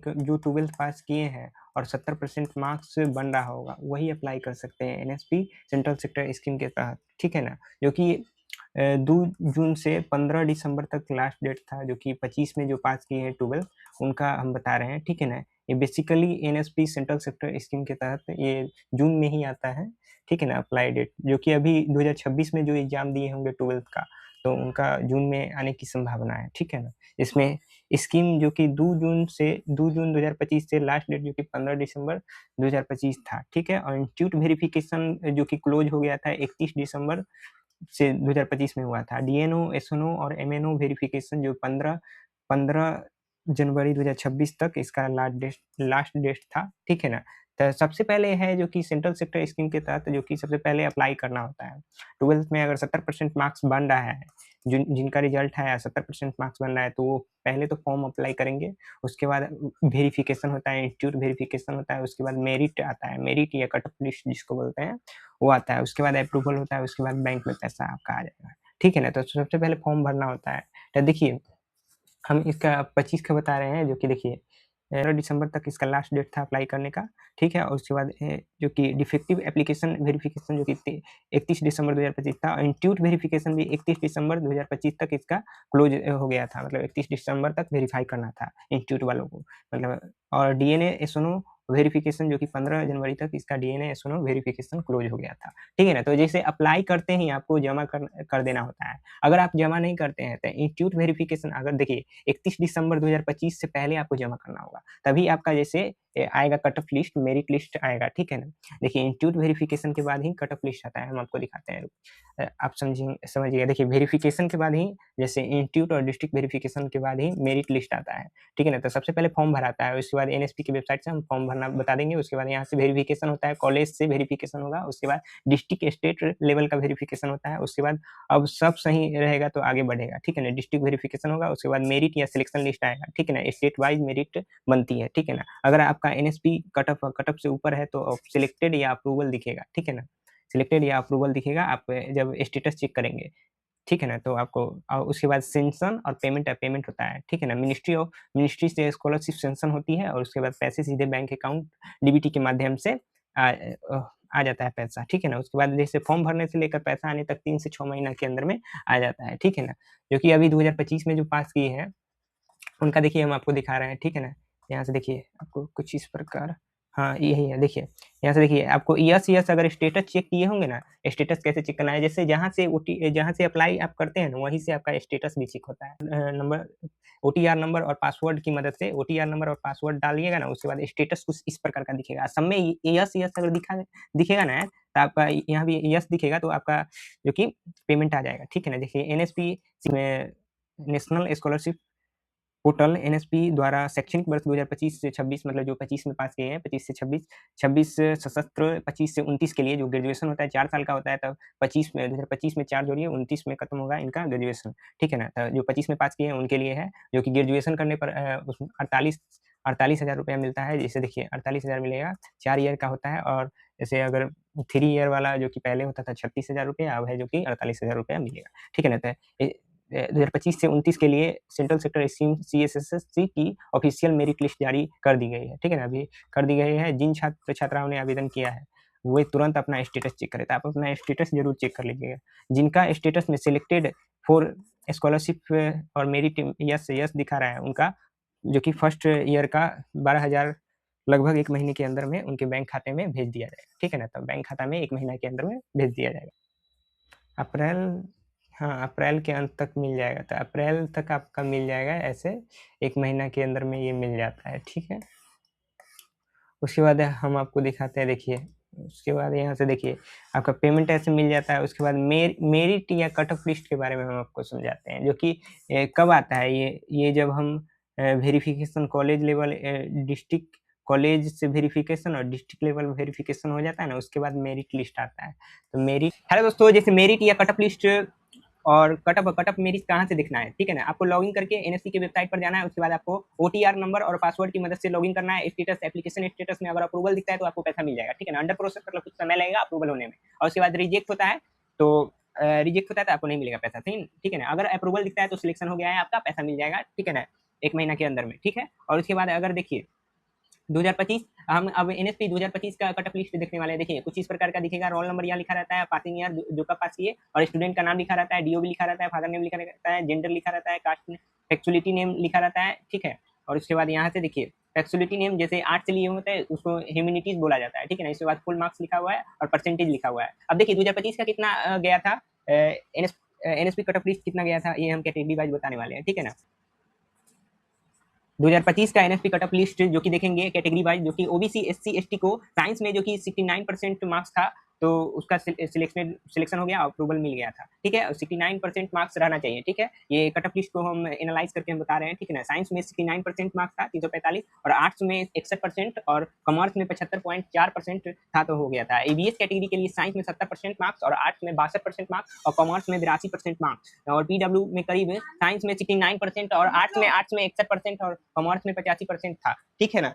जो 12th पास किए हैं और 70% मार्क्स बन रहा होगा, वही अप्लाई कर सकते हैं एनएसपी सेंट्रल सेक्टर स्कीम के तहत, ठीक है ना? जो कि 2 जून से 15 दिसंबर तक लास्ट डेट था, जो कि 25 में जो पास किए हैं 12 उनका हम बता रहे हैं, ठीक है ना? ये basically NSP central sector scheme के तहत ये जून में ही आता है, ठीक है ना? अप्लाई डेट जो कि अभी 2026 में जो एग्ज़ाम दिए होंगे 12th का, तो उनका जून में आने की संभावना है, ठीक है ना? इसमें स्कीम जो कि 2 जून 2025 से लास्ट डेट जो कि 15 दिसंबर 2025 था, ठीक है? और इंस्टीट्यूट वेरिफिकेशन जो कि क्लोज़ हो गया था 31 दिसंबर से 2025 में हुआ था। डीएनओ, एसएनओ और एमएनओ वेरिफिकेशन जो 15 जनवरी 2026 तक इसका लास्ट डेट था, ठीक है ना? तो सबसे पहले है जो कि सेंट्रल सेक्टर स्कीम के तहत जो कि सबसे पहले अप्लाई करना होता है। 12th में अगर 70% मार्क्स बन रहा है, जिनका रिजल्ट आया 70% मार्क्स बन रहा है, तो वो पहले तो फॉर्म अप्लाई करेंगे, उसके बाद वेरिफिकेशन होता है, इंस्टीट्यूट वेरिफिकेशन होता है, उसके बाद मेरिट आता है, मेरिट या कट ऑफ लिस्ट जिसको बोलते हैं, वो आता है, उसके बाद अप्रूवल होता है, उसके बाद बैंक में पैसा आपका आ जाएगा, ठीक है ना? तो सबसे पहले फॉर्म भरना होता है। तो देखिए, हम इसका 25 का बता रहे हैं जो कि देखिए 15 दिसंबर तक इसका लास्ट डेट था अप्लाई करने का, ठीक है? और उसके बाद जो कि डिफेक्टिव एप्लीकेशन वेरिफिकेशन जो कि 31 दिसंबर 2025 था और इंस्टीट्यूट वेरिफिकेशन भी 31 दिसंबर 2025 तक इसका क्लोज़ हो गया था। मतलब 31 दिसंबर तक वेरीफाई करना था इंस्टीट्यूट वालों को। मतलब और डीएनए, एसओ वेरिफिकेशन जो कि 15 जनवरी तक इसका डीएनए, एसओ वेरिफिकेशन क्लोज़ हो गया था, ठीक है ना? तो जैसे अप्लाई करते ही आपको जमा कर देना होता है। अगर आप जमा नहीं करते हैं तो इंस्टीट्यूट वेरिफिकेशन अगर देखिए 31 दिसंबर 2025 से पहले आपको जमा करना होगा। तभी आपका जैसे आएगा cut off list, merit list आएगा, ठीक है ना? देखिए इंस्टीट्यूट वेरिफिकेशन के बाद ही कट ऑफ लिस्ट आता है, हम आपको दिखाते हैं। आप समझिएगा देखिए वेरिफिकेशन के बाद ही जैसे इंस्टीट्यूट और डिस्ट्रिक्ट वेरिफिकेशन के बाद ही मेरिट लिस्ट आता है, ठीक है ना? तो सबसे पहले फॉर्म भराता है, उसके बाद एनएसपी की वेबसाइट से हम फॉर्म भरना बता देंगे, उसके बाद यहाँ से वेरिफिकेशन होता है, कॉलेज से वेरिफिकेशन होगा, उसके बाद डिस्ट्रिक्ट, स्टेट लेवल का वेरिफिकेशन होता है, उसके बाद अब सब सही रहेगा तो आगे बढ़ेगा, ठीक है ना? डिस्ट्रिक्ट वेरिफिकेशन होगा, उसके बाद मेरिट या सिलेक्शन लिस्ट आएगा, ठीक है ना? स्टेट वाइज़ मेरिट बनती है, ठीक है ना? अगर आपका एनएसपी कट ऑफ से ऊपर है तो सिलेक्टेड या अप्रूवल दिखेगा, ठीक है ना? सिलेक्टेड या अप्रूवल दिखेगा, आप जब स्टेटस चेक करेंगे, ठीक है ना? तो आपको उसके बाद सेंक्शन और पेमेंट होता है, ठीक है ना? मिनिस्ट्री से स्कॉलरशिप सेंक्शन होती है और उसके बाद पैसे सीधे बैंक अकाउंट डीबीटी के माध्यम से आ जाता है पैसा, ठीक है ना? उसके बाद जैसे फॉर्म भरने से लेकर पैसा आने तक 3 से 6 महीना के अंदर में आ जाता है, ठीक है ना? जो कि अभी 2025 में जो पास किए हैं, उनका देखिए हम आपको दिखा रहे हैं, ठीक है ना? यहाँ से देखिए आपको कुछ इस प्रकार हाँ, यही है देखिए, यहाँ से देखिए आपको यस अगर स्टेटस चेक किए होंगे ना, स्टेटस कैसे चेक करना है, जैसे जहाँ से अप्लाई आप करते हैं ना, वहीं से आपका स्टेटस भी चेक होता है। नंबर ओटीआर नंबर और पासवर्ड की मदद से ओटीआर नंबर और पासवर्ड डालिएगा ना, उसके बाद स्टेटस कुछ इस प्रकार का दिखेगा। सब में यस अगर दिखेगा ना, तो आपका यहाँ भी यस दिखेगा तो आपका जो कि पेमेंट आ जाएगा, ठीक है ना? देखिए एनएसपी में नेशनल स्कॉलरशिप पोर्टल एनएसपी द्वारा शैक्षणिक वर्ष 2025 से 26 मतलब जो 25 में पास किए हैं, 25 से 26, 26 सशस्त्र 25 से 29 के लिए जो ग्रेजुएशन होता है 4 साल का होता है, तब 25 में 2025 में 4 जोड़िए 29 में खत्म होगा इनका ग्रेजुएशन, ठीक है ना? तो जो 25 में पास किए हैं उनके लिए है, जो कि ग्रेजुएशन करने पर उसमें 48,000 रुपया मिलता है। जैसे देखिए 48,000 मिलेगा, 4 ईयर का होता है और जैसे अगर 3 ईयर वाला जो कि पहले होता था 36,000 रुपया, अब है जो कि 48,000 रुपया मिलेगा, ठीक है ना? तो 2025 से 29 के लिए सेंट्रल सेक्टर स्कीम सीएसएसएससी की ऑफिशियल मेरिट लिस्ट जारी कर दी गई है, ठीक है ना? अभी कर दी गई है, जिन छात्र-छात्राओं ने आवेदन किया है, वो तुरंत अपना स्टेटस चेक करें, तो आप अपना स्टेटस ज़रूर चेक कर लीजिएगा। जिनका स्टेटस में सिलेक्टेड फॉर स्कॉलरशिप और मेरिट यस दिखा रहा है, उनका जो कि फर्स्ट ईयर का 12,000 लगभग 1 महीने के अंदर में उनके बैंक खाते में भेज दिया जाएगा, ठीक है ना? तो बैंक खाता में 1 महीना के अंदर में भेज दिया जाएगा। अप्रैल हाँ, अप्रैल के अंत तक मिल जाएगा, तो अप्रैल तक आपका मिल जाएगा ऐसे 1 महीना के अंदर में ये मिल जाता है, ठीक है? उसके बाद हम आपको दिखाते हैं देखिए, उसके बाद यहाँ से देखिए आपका पेमेंट ऐसे मिल जाता है, उसके बाद मेरिट या कट ऑफ लिस्ट के बारे में हम आपको समझाते हैं, जो कि कब आता है ये जब हम verification college level district college से वेरिफिकेशन और डिस्ट्रिक्ट लेवल वेरिफिकेशन हो जाता है ना, उसके बाद मेरिट लिस्ट आता है। तो मेरिट हेलो दोस्तों, जैसे मेरिट या कट ऑफ लिस्ट और कट ऑफ मेरिट कहाँ से दिखना है, ठीक है ना? आपको लॉगिन करके एनएससी की वेबसाइट पर जाना है, उसके बाद आपको ओटीआर नंबर और पासवर्ड की मदद से लॉगिन करना है। स्टेटस एप्लीकेशन स्टेटस में अगर अप्रूवल दिखता है तो आपको पैसा मिल जाएगा, ठीक है ना? अंडर प्रोसेस मतलब कुछ समय लगेगा अप्रूवल होने में, और उसके बाद रिजेक्ट होता है तो आपको नहीं मिलेगा पैसा, ठीक है ना? अगर अप्रूवल दिखता है तो सिलेक्शन हो गया है आपका, पैसा मिल जाएगा, ठीक है ना? 1 महीना के अंदर में, ठीक है। और उसके बाद अगर देखिए 2025 हम अब एनएसपी 2025 का कट ऑफ लिस्ट देखने वाले हैं। देखिए कुछ इस प्रकार का दिखेगा, रोल नंबर यहाँ लिखा रहता है, पासिंग ईयर जो कब पास किए, और स्टूडेंट का नाम लिखा रहता है, डीओबी लिखा रहता है, फादर नेम लिखा रहता है, जेंडर लिखा रहता है, कास्ट फैक्चुअलिटी नेम लिखा रहता है, ठीक है। और उसके बाद यहाँ से देखिए फैक्चुअलिटी नेम जैसे आर्ट से लिए होते हैं उसको ह्यूमैनिटीज बोला जाता है, ठीक है ना। इसके बाद फुल मार्क्स लिखा हुआ है और परसेंटेज लिखा हुआ है। अब देखिए 2025 का कितना गया था, एनएसपी कट ऑफ लिस्ट कितना गया था, ये हम कैटेगरी वाइज बताने वाले हैं, ठीक है ना। 2025 का एनएसपी कट ऑफ लिस्ट जो कि देखेंगे कैटेगरी वाइज, जो कि ओबीसी एससी एसटी को साइंस में जो कि 69% मार्क्स था, तो उसका सिलेक्शन हो गया, अप्रूवल मिल गया था, ठीक है। 69% मार्क्स रहना चाहिए, ठीक है। ये कट ऑफ लिस्ट को हम एनालाइज करके हम बता रहे हैं, ठीक है ना। साइंस में 69% मार्क्स था 345, और आर्ट्स में 61%, और कॉमर्स में 75.4% था, तो हो गया था। एबीएस कैटेगरी के लिए साइंस में 70% मार्क्स, और आर्ट्स में 62% मार्क्स, और कॉमर्स में 82% मार्क्स, और पीडब्ल्यू में करीब साइंस में 69% और आर्ट्स में 61% और कॉमर्स में 85% था, ठीक है ना।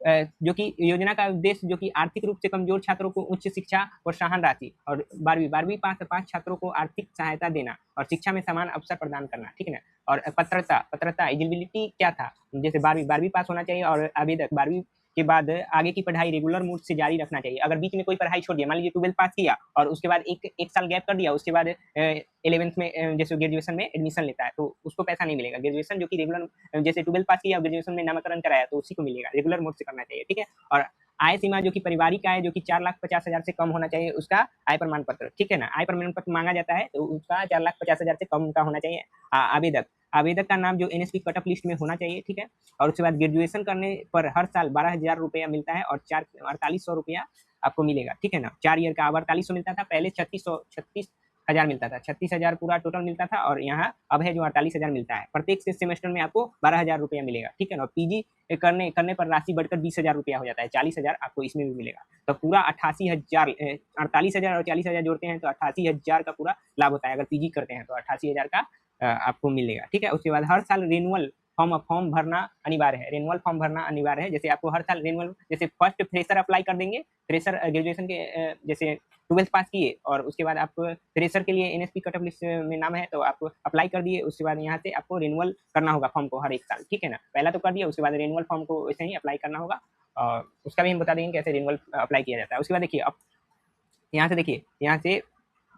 जो कि योजना का उद्देश्य जो कि आर्थिक रूप से कमजोर छात्रों को उच्च शिक्षा प्रोत्साहन राशि, और 12वीं पास छात्रों को आर्थिक सहायता देना, और शिक्षा में समान अवसर प्रदान करना, ठीक है ना। और पात्रता एलिजिबिलिटी क्या था, जैसे 12वीं पास होना चाहिए, और आवेदक 12वीं के बाद आगे की पढ़ाई रेगुलर मूड से जारी रखना चाहिए। अगर बीच में कोई पढ़ाई छोड़ दिया, मान लीजिए 12 पास किया और उसके बाद एक साल गैप कर दिया, उसके बाद 11th में जैसे ग्रेजुएशन में एडमिशन लेता है, तो उसको पैसा नहीं मिलेगा। ग्रेजुएशन जो कि रेगुलर जैसे 12 पास किया, ग्रेजुएशन में नामकरण कराया, तो उसी को मिलेगा, रेगुलर मोड से करना चाहिए, ठीक है। और आय सीमा जो कि पारिवारिक आय जो कि 4,50,000 से कम होना चाहिए, उसका आय प्रमाण पत्र, ठीक है ना। आय प्रमाण पत्र मांगा जाता है, तो उसका 4,50,000 से कम का होना चाहिए। आवेदक का नाम जो एनएसपी कट ऑफ लिस्ट में होना चाहिए, ठीक है। और उसके बाद ग्रेजुएशन करने पर हर साल 12,000 रुपया मिलता है, और 4,4800 रुपया आपको मिलेगा, ठीक है ना। 4 ईयर का 4800 मिलता था पहले, 36,000 मिलता था, 36,000 पूरा टोटल मिलता था, और यहाँ अब है जो 48,000 मिलता है। प्रत्येक सेमेस्टर में आपको 12,000 रुपया मिलेगा, ठीक है ना। पीजी करने पर राशि बढ़कर 20,000 रुपया हो जाता है, 40,000 आपको इसमें भी मिलेगा। तो पूरा 88,000, 48,000 और 40,000 जोड़ते हैं तो 88,000 का पूरा लाभ होता है। अगर पीजी करते हैं तो 88,000 का आपको मिलेगा, ठीक है। उसके बाद हर साल रिन्यूअल फॉर्म भरना अनिवार्य है, रिन्यूअल फॉर्म भरना अनिवार्य है। जैसे आपको हर साल रिन्यूअल, जैसे फर्स्ट फ्रेशर अप्लाई कर देंगे, फ्रेशर ग्रेजुएशन के जैसे 12th पास किए, और उसके बाद आप फ्रेशर के लिए एनएसपी कट ऑफ लिस्ट में नाम है, तो आप अप्लाई कर दिए, उसके बाद यहाँ से आपको रिन्यूअल करना होगा फॉर्म को हर एक साल, ठीक है ना। पहला तो कर दिया, उसके बाद रिन्यूअल फॉर्म को वैसे ही अप्लाई करना होगा, और उसका भी हम बता देंगे कैसे रिन्यूअल अप्लाई किया जाता है। उसके बाद देखिए अब यहाँ से देखिए, यहाँ से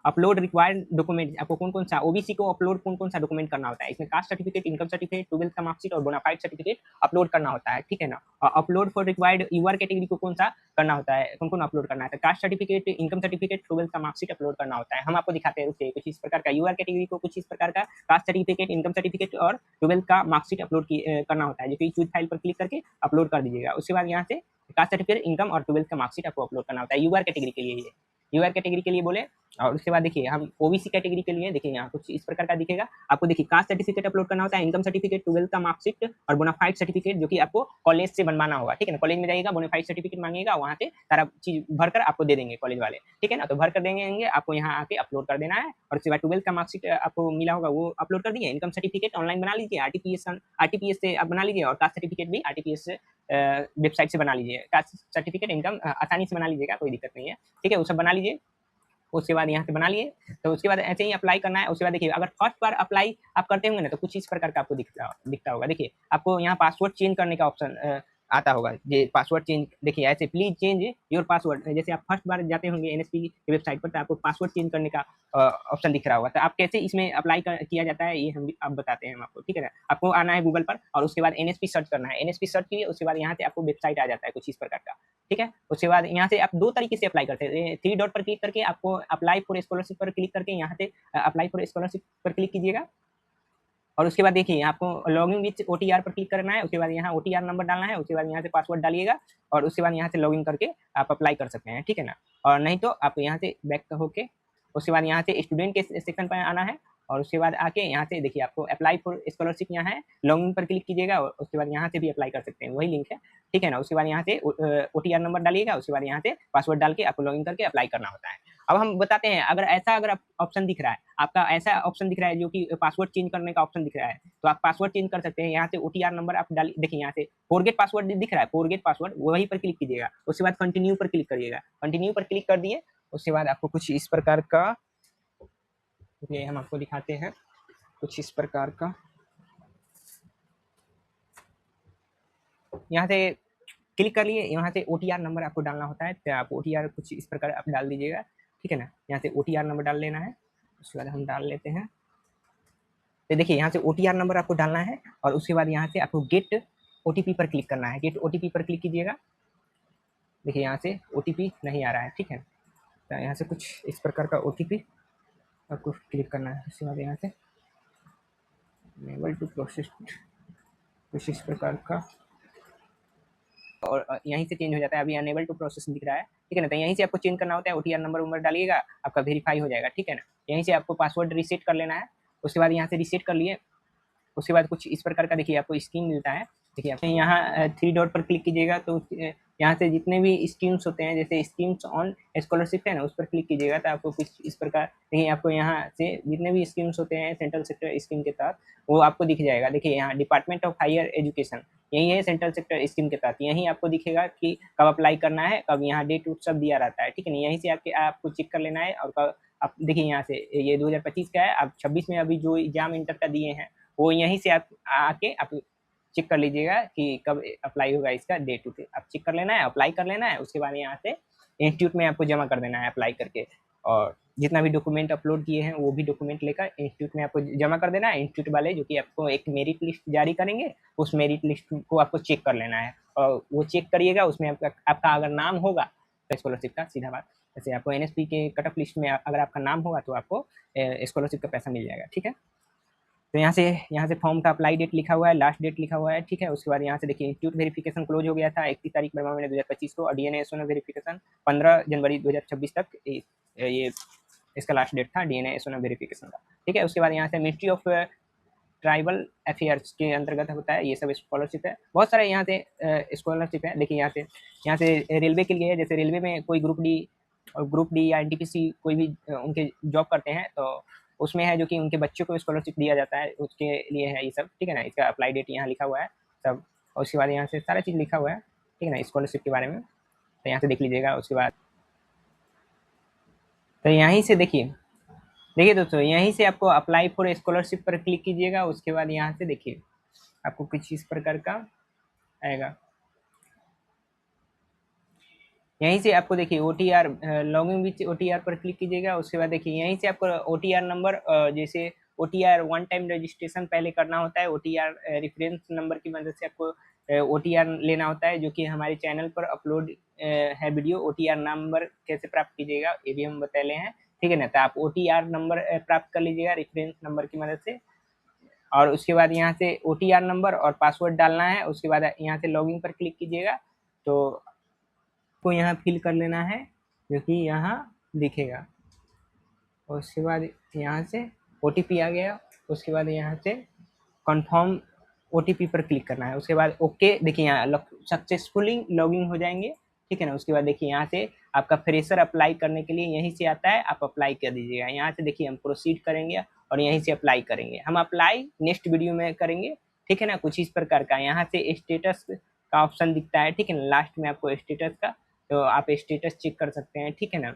अपलोड रिक्वायर्ड डॉक्यूमेंट, आपको कौन कौन सा ओबीसी को अपलोड कौन कौन सा डॉक्यूमेंट करना होता है, इसमें caste certificate, income certificate, 12th का मार्कशीट और बोनाफाइड सर्टिफिकेट अपलोड करना होता है, ठीक है ना। और upload for required UR category को कौन सा करना होता है, कौन कौन अपलोड करना है, तो caste certificate, income certificate, 12th का मार्कशीट अपलोड करना होता है। हम आपको दिखाते हैं, रुकिए, कुछ इस प्रकार का यूआर कैटेगरी को कुछ इस प्रकार का कास्ट सर्टिफिकेट, इनकम सर्टिफिकेट और 12th का मार्कशीट अपलोड करना होता है, जो कि चूज फाइल पर क्लिक करके अपलोड कर दीजिएगा। उसके बाद यहाँ से कास्ट सर्टिफिकेट, इनकम और 12th का मार्कशीट आपको अपलोड करना होता है यूआर कैटेगरी के लिए, ये यूआर कैटेगरी के लिए बोले। और उसके बाद देखिए हम ओबीसी कैटेगरी के लिए देखिए यहाँ कुछ इस प्रकार का दिखेगा, आपको देखिए कास्ट सर्टिफिकेट अपलोड करना होता है, इनकम सर्टिफिकेट, 12th का मार्कशीट और बोनाफाइड सर्टिफिकेट, जो कि आपको कॉलेज से बनवाना होगा, ठीक है ना। कॉलेज में जाइएगा, बोनाफाइड सर्टिफिकेट मांगेगा, वहाँ से सारा चीज भरकर आपको दे देंगे कॉलेज वाले, ठीक है ना। तो भर कर देंगे, आपको यहाँ आके अपलोड कर देना है। और उसके बाद 12th का मार्कशीट आपको मिला होगा, वो अपलोड कर दिए। इनकम सर्टिफिकेट ऑनलाइन बना लीजिए, आरटीपीएस से आप बना लीजिए, और कास्ट सर्टिफिकेट भी आरटीपीएस से वेबसाइट से बना लीजिए। कास्ट सर्टिफिकेट इनकम आसानी से बना लीजिएगा, कोई दिक्कत नहीं है, ठीक है। वो सब बना लीजिए, उसके बाद यहाँ से बना लिए, तो उसके बाद ऐसे ही अप्लाई करना है। उसके बाद देखिए अगर फर्स्ट बार अप्लाई आप करते होंगे ना, तो कुछ इस प्रकार का आपको दिखता होगा। देखिए आपको यहाँ पासवर्ड चेंज करने का ऑप्शन आता होगा, ये पासवर्ड चेंज, देखिए ऐसे प्लीज चेंज योर पासवर्ड, जैसे आप फर्स्ट बार जाते होंगे एनएसपी की वेबसाइट पर, तो आपको पासवर्ड चेंज करने का ऑप्शन दिख रहा होगा। तो आप कैसे इसमें अप्लाई किया जाता है, ये हम आप बताते हैं हम आपको, ठीक है ना। आपको आना है गूगल पर, और उसके बाद एनएसपी सर्च करना है, एनएसपी सर्च कीजिए, उसके बाद यहाँ से आपको वेबसाइट आ जाता है कुछ इस प्रकार का, ठीक है। उसके बाद यहाँ से आप दो तरीके से अप्लाई करते हैं, 3 डॉट पर क्लिक करके आपको अप्लाई फॉर स्कॉलरशिप पर क्लिक करके यहाँ से अप्लाई फॉर स्कॉलरशिप पर क्लिक कीजिएगा। और उसके बाद देखिए आपको लॉगिन विथ ओटीआर पर क्लिक करना है, उसके बाद यहाँ ओटीआर नंबर डालना है, उसके बाद यहाँ से पासवर्ड डालिएगा, और उसके बाद यहाँ से लॉगिन करके आप अप्लाई कर सकते हैं, ठीक है ना। और नहीं तो आप यहाँ से बैक होके उसके बाद यहाँ से स्टूडेंट के सेक्शन पर आना है, और उसके बाद आके यहाँ से देखिए आपको अप्लाई फॉर स्कॉलरशिप यहाँ है, लॉगिन पर क्लिक कीजिएगा, और उसके बाद यहाँ से भी अप्लाई कर सकते हैं, वही लिंक है, ठीक है ना। उसके बाद यहाँ से ओटीआर नंबर डालिएगा, उसके बाद यहाँ से पासवर्ड डाल के आपको लॉगिन करके अप्लाई करना होता है। अब हम बताते हैं, अगर ऑप्शन दिख रहा है, आपका ऐसा ऑप्शन दिख रहा है जो कि पासवर्ड चेंज करने का ऑप्शन दिख रहा है, तो आप पासवर्ड चेंज कर सकते हैं। यहाँ से ओटीआर नंबर आप डाल, देखिए यहाँ से फॉरगेट पासवर्ड दिख रहा है, फॉरगेट पासवर्ड वहीं पर क्लिक कीजिएगा, उसके बाद कंटिन्यू पर क्लिक करिएगा, कंटिन्यू पर क्लिक कर दिए, उसके बाद आपको कुछ इस प्रकार का, ये हम आपको दिखाते हैं कुछ इस प्रकार का, यहाँ से क्लिक कर लिए, यहाँ से OTR नंबर आपको डालना होता है, तो आप OTR कुछ इस प्रकार आप डाल दीजिएगा, ठीक है ना। यहाँ से OTR नंबर डाल लेना है, उसके बाद हम डाल लेते हैं। तो देखिए यहाँ से OTR नंबर आपको डालना है और उसके बाद यहाँ से आपको गेट OTP पर क्लिक करना है। गेट OTP पर क्लिक कीजिएगा। देखिए यहाँ से OTP नहीं आ रहा है, ठीक है। तो यहाँ से कुछ इस प्रकार का OTP आपको क्लिक करना है। उसके बाद यहाँ से enable to process कुछ इस प्रकार का, और यहीं से चेंज हो जाता है। अभी अनेबल टू प्रोसेस दिख रहा है, ठीक है ना। तो यहीं से आपको चेंज करना होता है, OTR नंबर डालिएगा, आपका वेरीफाई हो जाएगा, ठीक है ना। यहीं से आपको पासवर्ड रीसेट कर लेना है। उसके बाद यहाँ से रीसेट कर लिए, उसके बाद कुछ इस प्रकार का देखिए आपको स्कीम मिलता है। देखिए आप यहाँ 3 डॉट पर क्लिक कीजिएगा, तो यहाँ से जितने भी स्कीम्स होते हैं, जैसे स्कीम्स ऑन स्कॉलरशिप है ना, उस पर क्लिक कीजिएगा, तो आपको कुछ इस प्रकार देखिए आपको यहाँ से जितने भी स्कीम्स होते हैं सेंट्रल सेक्टर स्कीम के तहत, वो आपको दिख जाएगा। देखिए यहाँ डिपार्टमेंट ऑफ हायर एजुकेशन, यही है सेंट्रल सेक्टर स्कीम के तहत। यहीं आपको दिखेगा कि कब अप्लाई करना है, कब यहाँ डेट उट सब दिया रहता है, ठीक है ना। यहीं से आपको चेक कर लेना है। और कब आप देखिए यहाँ से ये 2025 का है, आप 26 में अभी जो एग्जाम इंटर का दिए हैं, वो यहीं से आप आके आप चेक कर लीजिएगा कि कब अप्लाई होगा, इसका डेट टू आप चेक कर लेना है, अप्लाई कर लेना है। उसके बाद यहाँ से इंस्टीट्यूट में आपको जमा कर देना है अप्लाई करके, और जितना भी डॉक्यूमेंट अपलोड किए हैं वो भी डॉक्यूमेंट लेकर इंस्टीट्यूट में आपको जमा कर देना है। इंस्टीट्यूट वाले जो कि आपको एक मेरिट लिस्ट जारी करेंगे, उस मेरिट लिस्ट को आपको चेक कर लेना है, और वो चेक करिएगा। उसमें आपका अगर नाम होगा स्कॉलरशिप का, सीधा बात, जैसे आपको NSP के कट ऑफ लिस्ट में अगर आपका नाम होगा तो आपको स्कॉलरशिप का पैसा मिल जाएगा, ठीक है। तो यहाँ से फॉर्म का अप्लाई डेट लिखा हुआ है, लास्ट डेट लिखा हुआ है, ठीक है। उसके बाद यहाँ से देखिए इंस्टीट्यूट वेरिफिकेशन क्लोज हो गया था 31 तारीख 12 महीने 2025 को, और DNA SON वेरिफिकेशन 15 जनवरी 2026 तक ये इसका लास्ट डेट था DNA SON वेरिफिकेशन का, ठीक है। उसके बाद यहाँ से मिनिस्ट्री ऑफ ट्राइबल अफेयर्स के अंतर्गत होता है ये सब स्कॉलरशिप है। बहुत सारे यहाँ से स्कॉलरशिप है। देखिए यहाँ से रेलवे के लिए है, जैसे रेलवे में कोई ग्रुप डी या NTPC कोई भी उनके जॉब करते हैं, तो उसमें है जो कि उनके बच्चों को स्कॉलरशिप दिया जाता है, उसके लिए है ये सब, ठीक है ना। इसका अप्लाई डेट यहाँ लिखा हुआ है सब, और उसके बाद यहाँ से सारा चीज़ लिखा हुआ है, ठीक है ना, स्कॉलरशिप के बारे में। तो यहाँ से देख लीजिएगा। उसके बाद तो यहीं से देखिए दोस्तों, यहीं से आपको अप्लाई फॉर स्कॉलरशिप पर क्लिक कीजिएगा। उसके बाद यहाँ से देखिए आपको कुछ इस प्रकार का आएगा। यहीं से आपको देखिए OTR लॉगिन विथ OTR पर क्लिक कीजिएगा। उसके बाद देखिए यहीं से आपको OTR नंबर, जैसे OTR वन टाइम रजिस्ट्रेशन पहले करना होता है, OTR रेफरेंस नंबर की मदद से आपको OTR लेना होता है, जो कि हमारे चैनल पर अपलोड है वीडियो। OTR नंबर कैसे प्राप्त कीजिएगा ये भी हम बता रहे हैं, ठीक है ना। तो आप OTR नंबर प्राप्त कर लीजिएगा रेफरेंस नंबर की मदद से, और उसके बाद यहाँ से OTR नंबर और पासवर्ड डालना है। उसके बाद यहाँ से लॉगिन पर क्लिक कीजिएगा, तो को यहाँ फिल कर लेना है जो कि यहाँ दिखेगा। और उसके बाद यहाँ से OTP आ गया। उसके बाद यहाँ से कंफर्म OTP पर क्लिक करना है। उसके बाद ओके, देखिए यहाँ सक्सेसफुली लॉगिन हो जाएंगे, ठीक है ना। उसके बाद देखिए यहाँ से आपका फ्रेशर अप्लाई करने के लिए यहीं से आता है, आप अप्लाई कर दीजिएगा। यहाँ से देखिए हम प्रोसीड करेंगे और यहीं से अप्लाई करेंगे। हम अप्लाई नेक्स्ट वीडियो में करेंगे, ठीक है ना। कुछ इस प्रकार का यहाँ से स्टेटस का ऑप्शन दिखता है, ठीक है ना। लास्ट में आपको स्टेटस का, तो आप स्टेटस चेक कर सकते हैं, ठीक है ना।